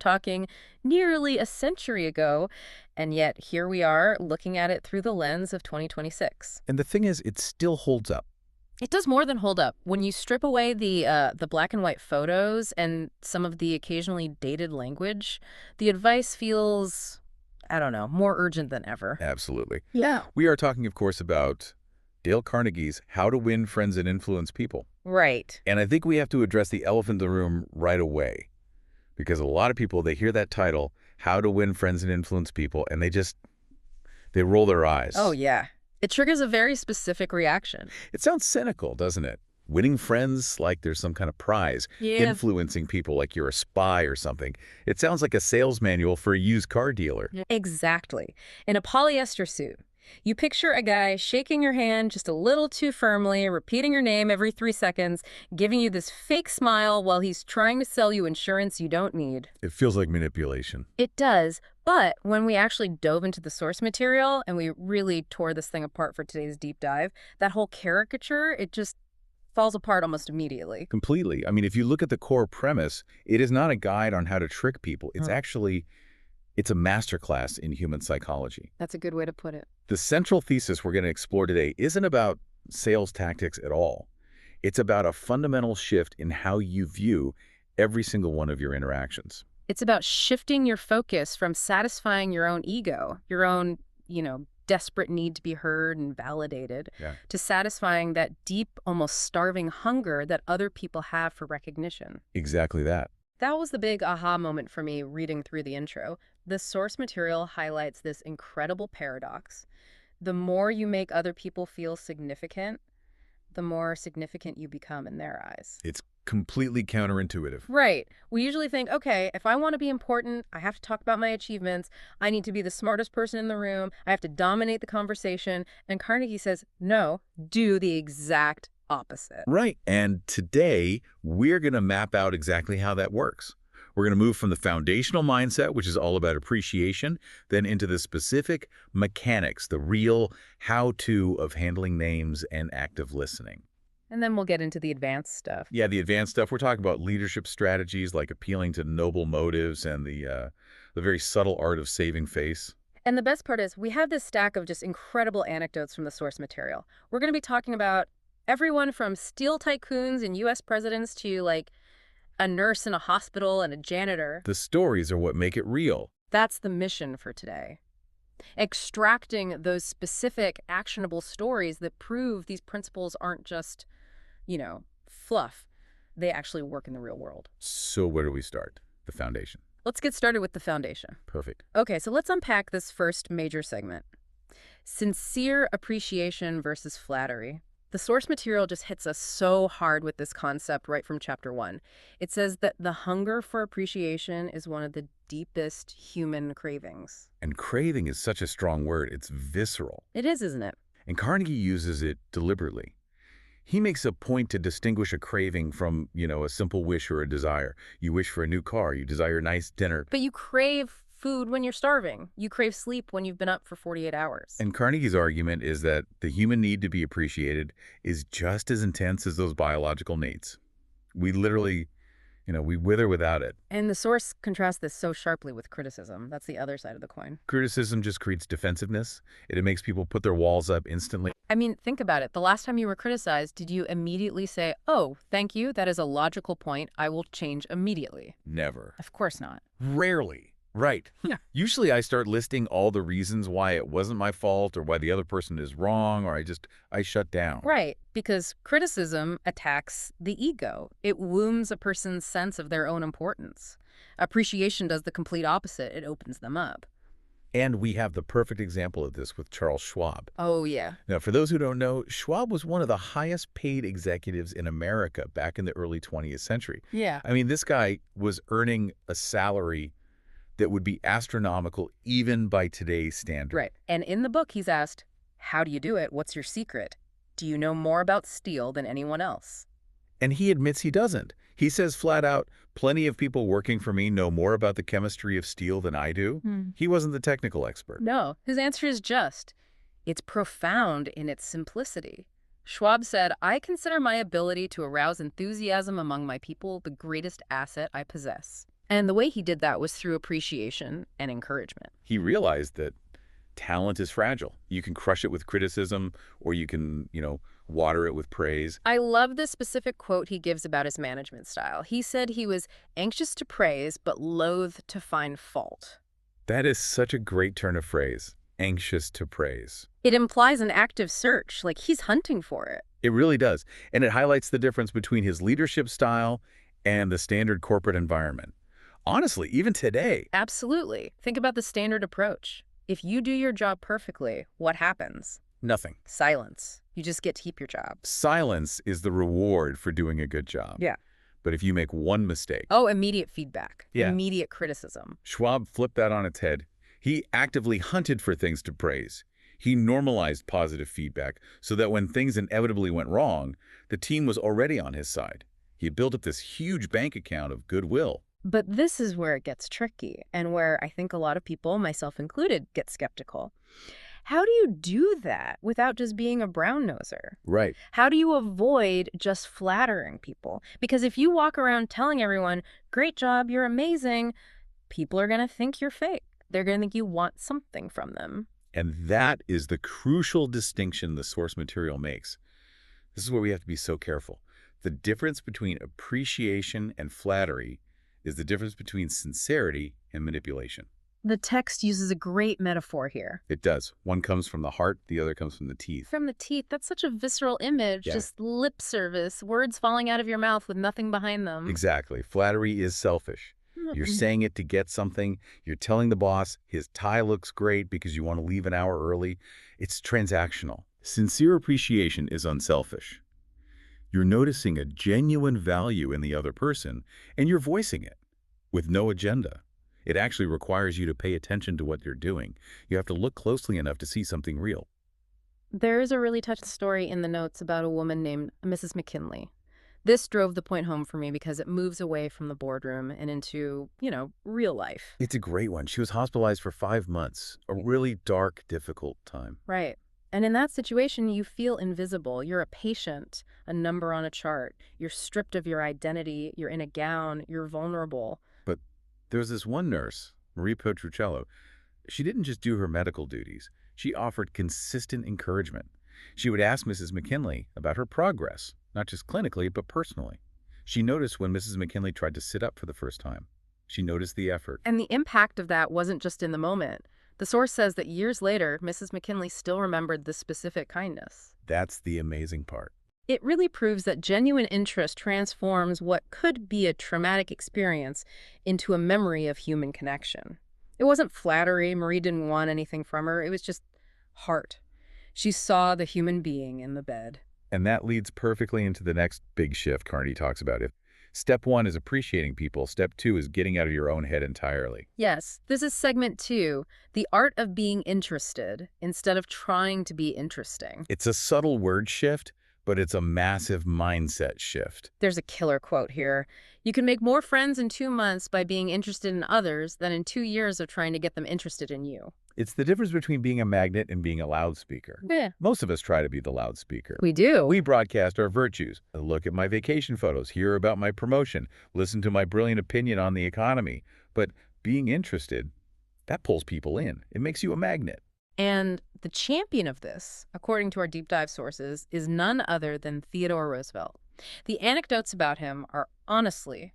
talking nearly a century ago, and yet here we are looking at it through the lens of 2026. And the thing is, it still holds up. It does more than hold up. When you strip away the black and white photos and some of the occasionally dated language, the advice feels, I don't know, more urgent than ever. Absolutely. Yeah. We are talking, of course, about Dale Carnegie's How to Win Friends and Influence People. Right. And I think we have to address the elephant in the room right away. Because a lot of people, they hear that title, How to Win Friends and Influence People, and they roll their eyes. Oh, yeah. It triggers a very specific reaction. It sounds cynical, doesn't it? Winning friends like there's some kind of prize. Yeah. Influencing people like you're a spy or something. It sounds like a sales manual for a used car dealer. Exactly. In a polyester suit, you picture a guy shaking your hand just a little too firmly, repeating your name every 3 seconds, giving you this fake smile while he's trying to sell you insurance you don't need. It feels like manipulation. It does, but when we actually dove into the source material and we really tore this thing apart for today's deep dive, that whole caricature, it just falls apart almost immediately. Completely. I mean, if you look at the core premise, it is not a guide on how to trick people. It's a masterclass in human psychology. That's a good way to put it. The central thesis we're going to explore today isn't about sales tactics at all. It's about a fundamental shift in how you view every single one of your interactions. It's about shifting your focus from satisfying your own ego, your own, desperate need to be heard and validated, to satisfying that deep, almost starving hunger that other people have for recognition. Exactly that. That was the big aha moment for me reading through the intro. The source material highlights this incredible paradox. The more you make other people feel significant, the more significant you become in their eyes. It's completely counterintuitive. Right. We usually think, okay, if I want to be important, I have to talk about my achievements. I need to be the smartest person in the room. I have to dominate the conversation. And Carnegie says, no, do the exact opposite. Right. And today, we're going to map out exactly how that works. We're going to move from the foundational mindset, which is all about appreciation, then into the specific mechanics, the real how-to of handling names and active listening. And then we'll get into the advanced stuff. Yeah, the advanced stuff. We're talking about leadership strategies like appealing to noble motives and the very subtle art of saving face. And the best part is we have this stack of just incredible anecdotes from the source material. We're going to be talking about everyone from steel tycoons and U.S. presidents to, like, a nurse in a hospital and a janitor. The stories are what make it real. That's the mission for today. Extracting those specific, actionable stories that prove these principles aren't just, fluff. They actually work in the real world. So where do we start? The foundation. Let's get started with the foundation. Perfect. Okay, so let's unpack this first major segment. Sincere appreciation versus flattery. The source material just hits us so hard with this concept right from chapter 1. It says that the hunger for appreciation is one of the deepest human cravings. And craving is such a strong word. It's visceral. It is, isn't it? And Carnegie uses it deliberately. He makes a point to distinguish a craving from, a simple wish or a desire. You wish for a new car. You desire a nice dinner. But you crave food when you're starving. You crave sleep when you've been up for 48 hours. And Carnegie's argument is that the human need to be appreciated is just as intense as those biological needs. We literally, we wither without it. And the source contrasts this so sharply with criticism. That's the other side of the coin. Criticism just creates defensiveness. It makes people put their walls up instantly. I mean, think about it. The last time you were criticized, did you immediately say, oh, thank you, that is a logical point, I will change immediately? Never. Of course not. Rarely. Right. Yeah. Usually I start listing all the reasons why it wasn't my fault or why the other person is wrong, or I shut down. Right, because criticism attacks the ego. It wounds a person's sense of their own importance. Appreciation does the complete opposite. It opens them up. And we have the perfect example of this with Charles Schwab. Oh, yeah. Now, for those who don't know, Schwab was one of the highest paid executives in America back in the early 20th century. Yeah. I mean, this guy was earning a salary that would be astronomical even by today's standard. Right. And in the book, he's asked, how do you do it? What's your secret? Do you know more about steel than anyone else? And he admits he doesn't. He says flat out, plenty of people working for me know more about the chemistry of steel than I do. He wasn't the technical expert. No, his answer is just, it's profound in its simplicity. Schwab said, I consider my ability to arouse enthusiasm among my people the greatest asset I possess. And the way he did that was through appreciation and encouragement. He realized that talent is fragile. You can crush it with criticism, or you can, water it with praise. I love this specific quote he gives about his management style. He said he was anxious to praise, but loath to find fault. That is such a great turn of phrase, anxious to praise. It implies an active search, like he's hunting for it. It really does. And it highlights the difference between his leadership style and the standard corporate environment. Honestly, even today. Absolutely. Think about the standard approach. If you do your job perfectly, what happens? Nothing. Silence. You just get to keep your job. Silence is the reward for doing a good job. Yeah. But if you make one mistake. Oh, immediate feedback. Yeah. Immediate criticism. Schwab flipped that on its head. He actively hunted for things to praise. He normalized positive feedback so that when things inevitably went wrong, the team was already on his side. He had built up this huge bank account of goodwill. But this is where it gets tricky, and where I think a lot of people, myself included, get skeptical. How do you do that without just being a brown-noser? Right. How do you avoid just flattering people? Because if you walk around telling everyone, great job, you're amazing, people are going to think you're fake. They're going to think you want something from them. And that is the crucial distinction the source material makes. This is where we have to be so careful. The difference between appreciation and flattery is the difference between sincerity and manipulation. The text uses a great metaphor here. It does. One comes from the heart, the other comes from the teeth. From the teeth, that's such a visceral image, Yeah. just lip service, words falling out of your mouth with nothing behind them. Exactly. Flattery is selfish. You're saying it to get something. You're telling the boss his tie looks great because you want to leave an hour early. It's transactional. Sincere appreciation is unselfish. You're noticing a genuine value in the other person, and you're voicing it with no agenda. It actually requires you to pay attention to what they're doing. You have to look closely enough to see something real. There is a really touching story in the notes about a woman named Mrs. McKinley. This drove the point home for me because it moves away from the boardroom and into, real life. It's a great one. She was hospitalized for 5 months, a really dark, difficult time. Right. And in that situation, you feel invisible. You're a patient, a number on a chart. You're stripped of your identity. You're in a gown. You're vulnerable. But there was this one nurse, Marie Petruccello. She didn't just do her medical duties. She offered consistent encouragement. She would ask Mrs. McKinley about her progress, not just clinically, but personally. She noticed when Mrs. McKinley tried to sit up for the first time. She noticed the effort. And the impact of that wasn't just in the moment. The source says that years later, Mrs. McKinley still remembered this specific kindness. That's the amazing part. It really proves that genuine interest transforms what could be a traumatic experience into a memory of human connection. It wasn't flattery. Marie didn't want anything from her. It was just heart. She saw the human being in the bed. And that leads perfectly into the next big shift Carnegie talks about. If step 1 is appreciating people, step 2 is getting out of your own head entirely. Yes, this is segment 2, the art of being interested instead of trying to be interesting. It's a subtle word shift, but it's a massive mindset shift. There's a killer quote here. You can make more friends in 2 months by being interested in others than in 2 years of trying to get them interested in you. It's the difference between being a magnet and being a loudspeaker. Yeah. Most of us try to be the loudspeaker. We do. We broadcast our virtues. Look at my vacation photos, hear about my promotion, listen to my brilliant opinion on the economy. But being interested, that pulls people in. It makes you a magnet. And the champion of this, according to our deep dive sources, is none other than Theodore Roosevelt. The anecdotes about him are honestly,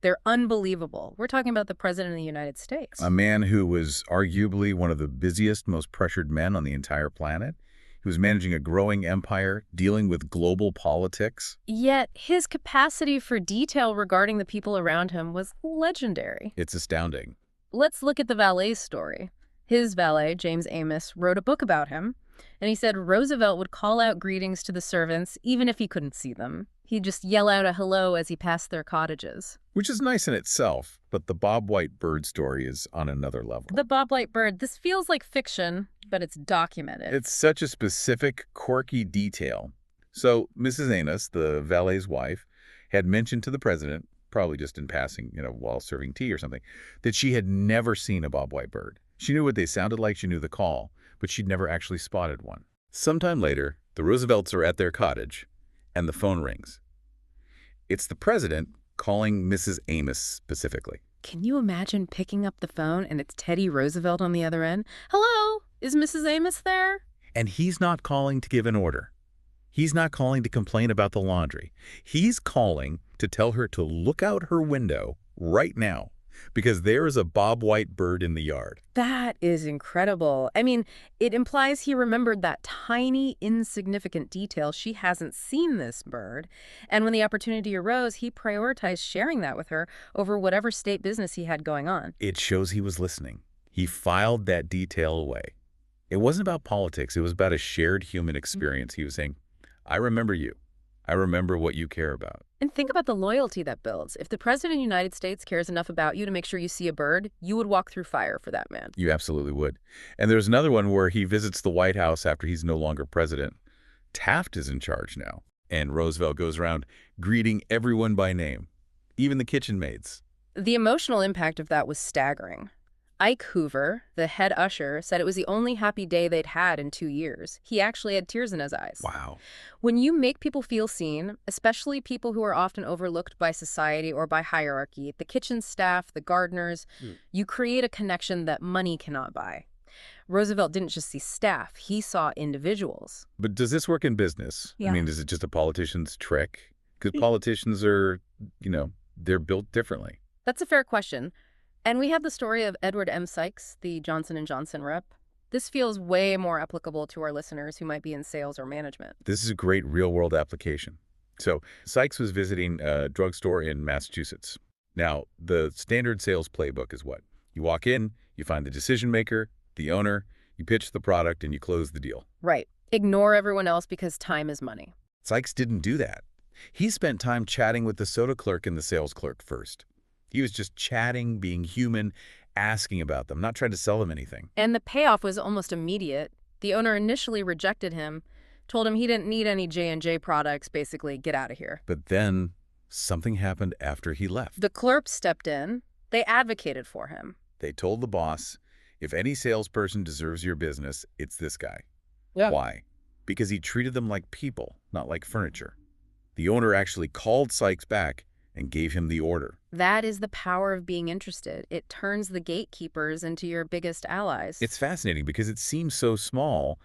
they're unbelievable. We're talking about the President of the United States. A man who was arguably one of the busiest, most pressured men on the entire planet. He was managing a growing empire, dealing with global politics. Yet his capacity for detail regarding the people around him was legendary. It's astounding. Let's look at the valet's story. His valet, James Amos, wrote a book about him, and he said Roosevelt would call out greetings to the servants even if he couldn't see them. He'd just yell out a hello as he passed their cottages. Which is nice in itself, but the Bob White bird story is on another level. The Bob White bird, this feels like fiction, but it's documented. It's such a specific, quirky detail. So Mrs. Amos, the valet's wife, had mentioned to the president, probably just in passing, while serving tea or something, that she had never seen a Bob White bird. She knew what they sounded like, she knew the call, but she'd never actually spotted one. Sometime later, the Roosevelts are at their cottage, and the phone rings. It's the president calling Mrs. Amos specifically. Can you imagine picking up the phone and it's Teddy Roosevelt on the other end? Hello, is Mrs. Amos there? And he's not calling to give an order. He's not calling to complain about the laundry. He's calling to tell her to look out her window right now because there is a bob-white bird in the yard. That is incredible. I mean, it implies he remembered that tiny, insignificant detail. She hasn't seen this bird. And when the opportunity arose, he prioritized sharing that with her over whatever state business he had going on. It shows he was listening. He filed that detail away. It wasn't about politics. It was about a shared human experience. He was saying, I remember you. I remember what you care about. And think about the loyalty that builds. If the President of the United States cares enough about you to make sure you see a bird, you would walk through fire for that man. You absolutely would. And there's another one where he visits the White House after he's no longer president. Taft is in charge now. And Roosevelt goes around greeting everyone by name, even the kitchen maids. The emotional impact of that was staggering. Ike Hoover, the head usher, said it was the only happy day they'd had in 2 years. He actually had tears in his eyes. Wow. When you make people feel seen, especially people who are often overlooked by society or by hierarchy, the kitchen staff, the gardeners, you create a connection that money cannot buy. Roosevelt didn't just see staff, he saw individuals. But does this work in business? Yeah. I mean, is it just a politician's trick? Because politicians are, they're built differently. That's a fair question. And we have the story of Edward M. Sykes, the Johnson & Johnson rep. This feels way more applicable to our listeners who might be in sales or management. This is a great real-world application. So Sykes was visiting a drugstore in Massachusetts. Now, the standard sales playbook is what? You walk in, you find the decision maker, the owner, you pitch the product, and you close the deal. Right. Ignore everyone else because time is money. Sykes didn't do that. He spent time chatting with the soda clerk and the sales clerk first. He was just chatting, being human, asking about them, not trying to sell them anything. And the payoff was almost immediate. The owner initially rejected him, told him he didn't need any J&J products, basically, get out of here. But then something happened after he left. The clerk stepped in. They advocated for him. They told the boss, if any salesperson deserves your business, it's this guy. Yeah. Why? Because he treated them like people, not like furniture. The owner actually called Sykes back and gave him the order. That is the power of being interested. It turns the gatekeepers into your biggest allies. It's fascinating because it seems so small,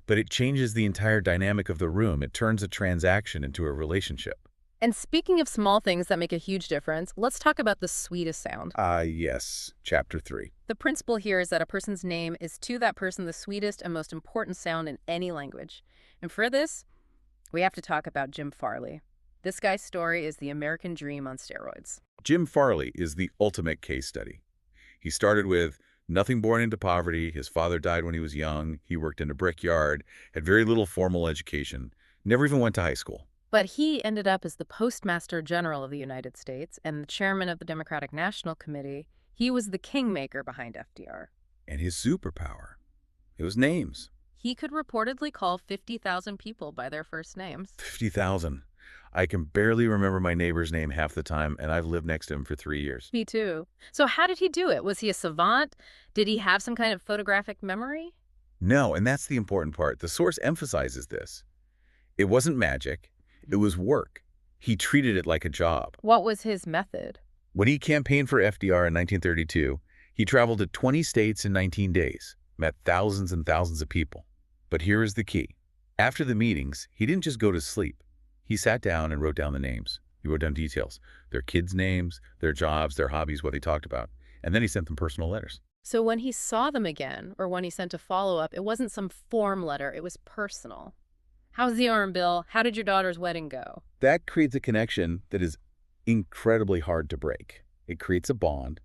but it changes the entire dynamic of the room. It turns a transaction into a relationship. And speaking of small things that make a huge difference, let's talk about the sweetest sound. Yes. Chapter 3. The principle here is that a person's name is to that person the sweetest and most important sound in any language. And for this, we have to talk about Jim Farley. This guy's story is the American dream on steroids. Jim Farley is the ultimate case study. He started with nothing, born into poverty. His father died when he was young. He worked in a brickyard, had very little formal education, never even went to high school. But he ended up as the Postmaster General of the United States and the chairman of the Democratic National Committee. He was the kingmaker behind FDR. And his superpower, it was names. He could reportedly call 50,000 people by their first names. 50,000. I can barely remember my neighbor's name half the time, and I've lived next to him for 3 years. Me too. So how did he do it? Was he a savant? Did he have some kind of photographic memory? No, and that's the important part. The source emphasizes this. It wasn't magic. It was work. He treated it like a job. What was his method? When he campaigned for FDR in 1932, he traveled to 20 states in 19 days, met thousands and thousands of people. But here is the key. After the meetings, he didn't just go to sleep. He sat down and wrote down the names. He wrote down details, their kids' names, their jobs, their hobbies, what they talked about. And then he sent them personal letters. So when he saw them again, or when he sent a follow-up, it wasn't some form letter, it was personal. How's the arm, Bill? How did your daughter's wedding go? That creates a connection that is incredibly hard to break. It creates a bond.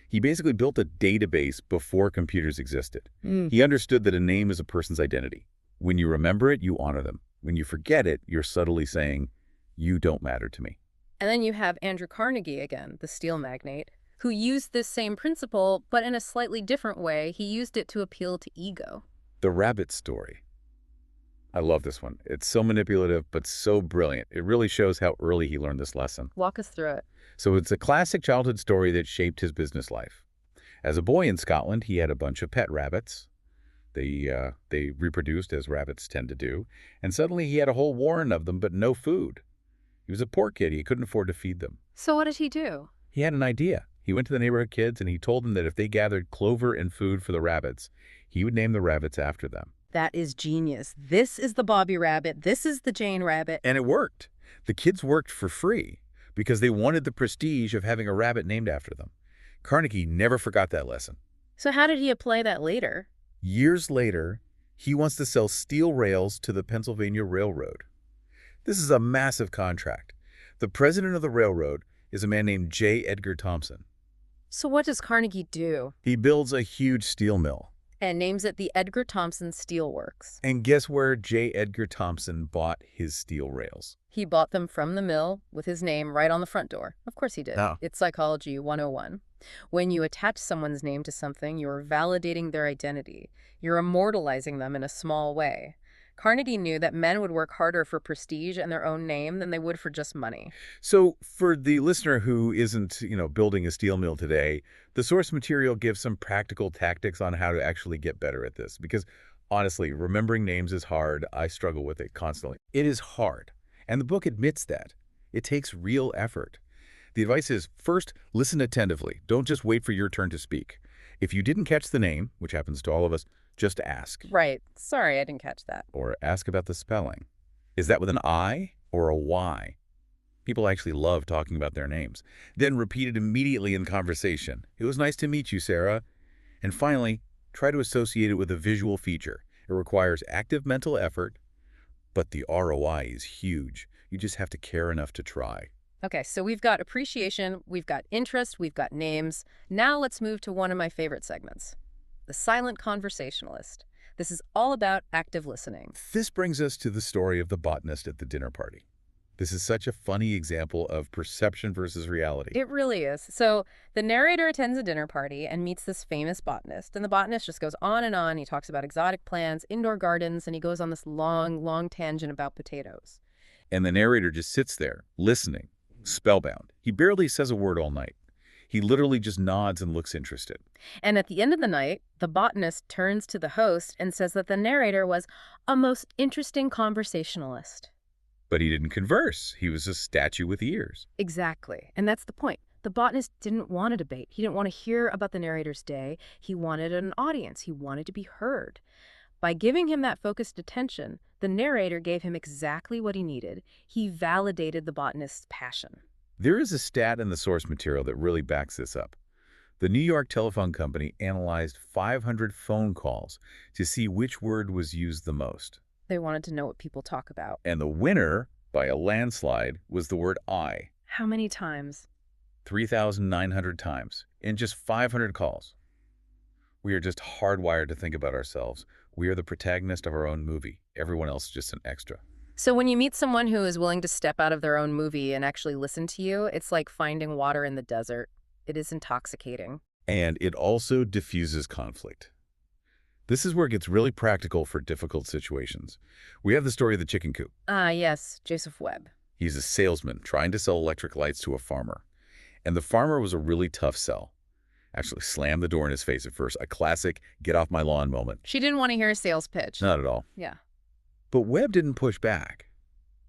He basically built a database before computers existed. He understood that a name is a person's identity. When you remember it, you honor them. When you forget it, you're subtly saying, you don't matter to me. And then you have Andrew Carnegie again, the steel magnate, who used this same principle, but in a slightly different way. He used it to appeal to ego. The rabbit story. I love this one. It's so manipulative, but so brilliant. It really shows how early he learned this lesson. Walk us through it. So it's a classic childhood story that shaped his business life. As a boy in Scotland, he had a bunch of pet rabbits. They reproduced as rabbits tend to do. And suddenly he had a whole warren of them, but no food. He was a poor kid. He couldn't afford to feed them. So what did he do? He had an idea. He went to the neighborhood kids and he told them that if they gathered clover and food for the rabbits, he would name the rabbits after them. That is genius. This is the Bobby Rabbit. This is the Jane Rabbit. And it worked. The kids worked for free because they wanted the prestige of having a rabbit named after them. Carnegie never forgot that lesson. So how did he apply that later? Years later, he wants to sell steel rails to the Pennsylvania Railroad. This is a massive contract. The president of the railroad is a man named J. Edgar Thompson. So what does Carnegie do? He builds a huge steel mill. And names it the Edgar Thompson Steel Works. And guess where J. Edgar Thompson bought his steel rails? He bought them from the mill with his name right on the front door. Of course he did. Oh. It's Psychology 101. When you attach someone's name to something, you're validating their identity. You're immortalizing them in a small way. Carnegie knew that men would work harder for prestige and their own name than they would for just money. So for the listener who isn't, building a steel mill today, the source material gives some practical tactics on how to actually get better at this. Because honestly, remembering names is hard. I struggle with it constantly. It is hard. And the book admits that. It takes real effort. The advice is, first, listen attentively. Don't just wait for your turn to speak. If you didn't catch the name, which happens to all of us, just ask. Right. Sorry, I didn't catch that. Or ask about the spelling. Is that with an I or a Y? People actually love talking about their names. Then repeat it immediately in conversation. It was nice to meet you, Sarah. And finally, try to associate it with a visual feature. It requires active mental effort, but the ROI is huge. You just have to care enough to try. Okay, so we've got appreciation, we've got interest, we've got names. Now let's move to one of my favorite segments, the silent conversationalist. This is all about active listening. This brings us to the story of the botanist at the dinner party. This is such a funny example of perception versus reality. It really is. So the narrator attends a dinner party and meets this famous botanist. And the botanist just goes on and on. He talks about exotic plants, indoor gardens, and he goes on this long, long tangent about potatoes. And the narrator just sits there, listening, spellbound. He barely says a word all night. He literally just nods and looks interested. And at the end of the night, the botanist turns to the host and says that the narrator was a most interesting conversationalist. But he didn't converse. He was a statue with ears. Exactly. And that's the point. The botanist didn't want a debate. He didn't want to hear about the narrator's day. He wanted an audience. He wanted to be heard. By giving him that focused attention, the narrator gave him exactly what he needed. He validated the botanist's passion. There is a stat in the source material that really backs this up. The New York Telephone Company analyzed 500 phone calls to see which word was used the most. They wanted to know what people talk about. And the winner, by a landslide, was the word I. How many times? 3,900 times in just 500 calls. We are just hardwired to think about ourselves. We are the protagonist of our own movie. Everyone else is just an extra. So when you meet someone who is willing to step out of their own movie and actually listen to you, it's like finding water in the desert. It is intoxicating. And it also diffuses conflict. This is where it gets really practical for difficult situations. We have the story of the chicken coop. Ah, yes, Joseph Webb. He's a salesman trying to sell electric lights to a farmer. And the farmer was a really tough sell. Actually slammed the door in his face at first, a classic get-off-my-lawn moment. She didn't want to hear a sales pitch. Not at all. Yeah. But Webb didn't push back.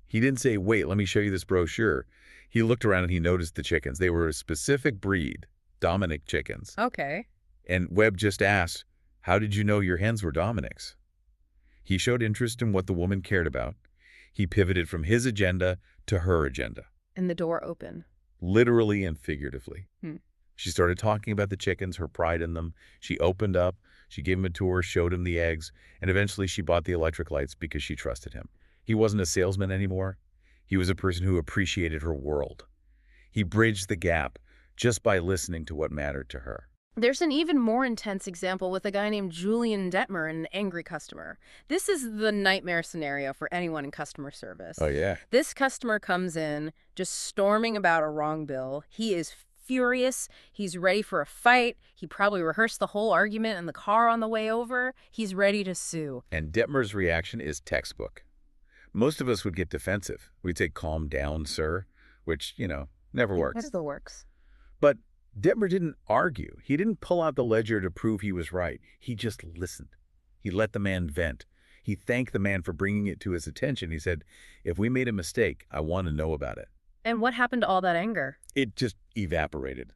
He didn't say, wait, let me show you this brochure. He looked around and he noticed the chickens. They were a specific breed, Dominic chickens. Okay. And Webb just asked, how did you know your hens were Dominic's? He showed interest in what the woman cared about. He pivoted from his agenda to her agenda. And the door opened. Literally and figuratively. Hmm. She started talking about the chickens, her pride in them. She opened up, she gave him a tour, showed him the eggs, and eventually she bought the electric lights because she trusted him. He wasn't a salesman anymore. He was a person who appreciated her world. He bridged the gap just by listening to what mattered to her. There's an even more intense example with a guy named Julian Detmer and an angry customer. This is the nightmare scenario for anyone in customer service. Oh, yeah. This customer comes in just storming about a wrong bill. He is furious. He's ready for a fight. He probably rehearsed the whole argument in the car on the way over. He's ready to sue. And Detmer's reaction is textbook. Most of us would get defensive. We'd say, calm down, sir, which, never works. That still works. But Detmer didn't argue. He didn't pull out the ledger to prove he was right. He just listened. He let the man vent. He thanked the man for bringing it to his attention. He said, if we made a mistake, I want to know about it. And what happened to all that anger? It just evaporated.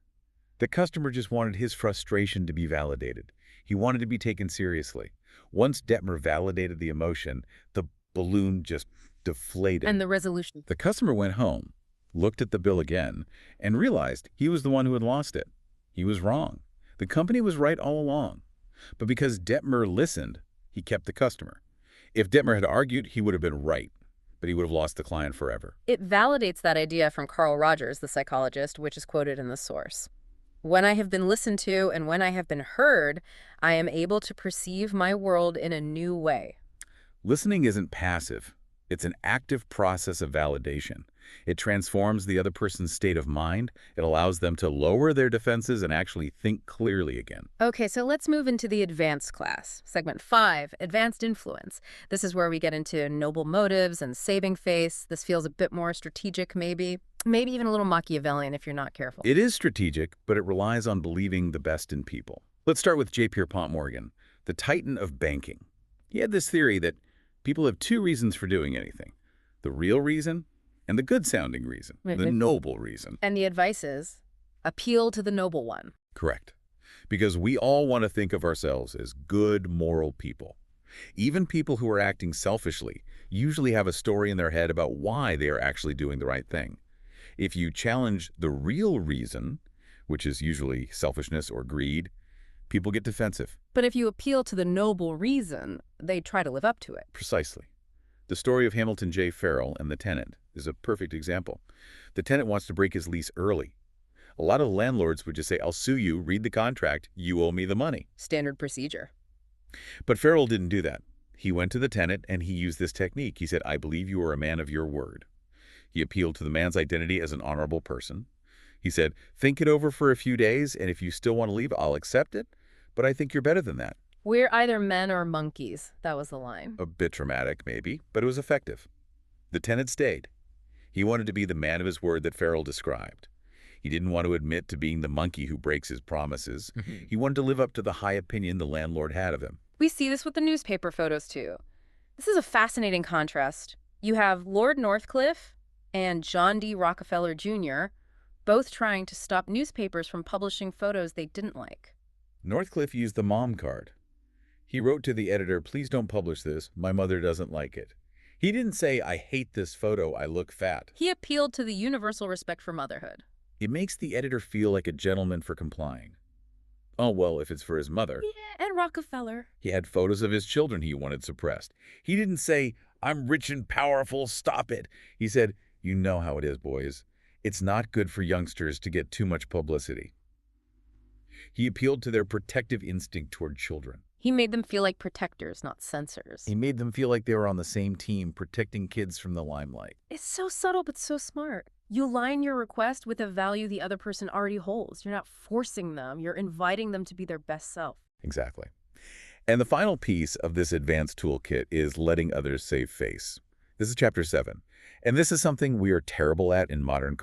The customer just wanted his frustration to be validated. He wanted to be taken seriously. Once Detmer validated the emotion, the balloon just deflated. And the resolution. The customer went home, looked at the bill again, and realized he was the one who had lost it. He was wrong. The company was right all along. But because Detmer listened, he kept the customer. If Detmer had argued, he would have been right, but he would have lost the client forever. It validates that idea from Carl Rogers, the psychologist, which is quoted in the source. When I have been listened to and when I have been heard, I am able to perceive my world in a new way. Listening isn't passive. It's an active process of validation. It transforms the other person's state of mind. It allows them to lower their defenses and actually think clearly again. Okay, so let's move into the advanced class. Segment 5, advanced influence. This is where we get into noble motives and saving face. This feels a bit more strategic, maybe even a little Machiavellian if you're not careful. It is strategic, but it relies on believing the best in people. Let's start with J. Pierpont Morgan, the titan of banking. He had this theory that people have two reasons for doing anything: the real reason and the good-sounding reason, the noble reason. And the advice is, appeal to the noble one. Correct. Because we all want to think of ourselves as good, moral people. Even people who are acting selfishly usually have a story in their head about why they are actually doing the right thing. If you challenge the real reason, which is usually selfishness or greed, people get defensive. But if you appeal to the noble reason, they try to live up to it. Precisely. The story of Hamilton J. Farrell and the tenant is a perfect example. The tenant wants to break his lease early. A lot of landlords would just say, "I'll sue you, read the contract, you owe me the money." Standard procedure. But Farrell didn't do that. He went to the tenant and he used this technique. He said, "I believe you are a man of your word." He appealed to the man's identity as an honorable person. He said, "Think it over for a few days, and if you still want to leave, I'll accept it, but I think you're better than that." We're either men or monkeys. That was the line. A bit dramatic, maybe, but it was effective. The tenant stayed. He wanted to be the man of his word that Farrell described. He didn't want to admit to being the monkey who breaks his promises. He wanted to live up to the high opinion the landlord had of him. We see this with the newspaper photos, too. This is a fascinating contrast. You have Lord Northcliffe and John D. Rockefeller Jr., both trying to stop newspapers from publishing photos they didn't like. Northcliffe used the mom card. He wrote to the editor, "Please don't publish this. My mother doesn't like it." He didn't say, "I hate this photo. I look fat." He appealed to the universal respect for motherhood. It makes the editor feel like a gentleman for complying. Oh, well, if it's for his mother. Yeah, and Rockefeller. He had photos of his children he wanted suppressed. He didn't say, "I'm rich and powerful, stop it." He said, "You know how it is, boys. It's not good for youngsters to get too much publicity." He appealed to their protective instinct toward children. He made them feel like protectors, not censors. He made them feel like they were on the same team, protecting kids from the limelight. It's so subtle but so smart. You align your request with a value the other person already holds. You're not forcing them. You're inviting them to be their best self. Exactly. And the final piece of this advanced toolkit is letting others save face. This is chapter 7. And this is something we are terrible at in modern culture.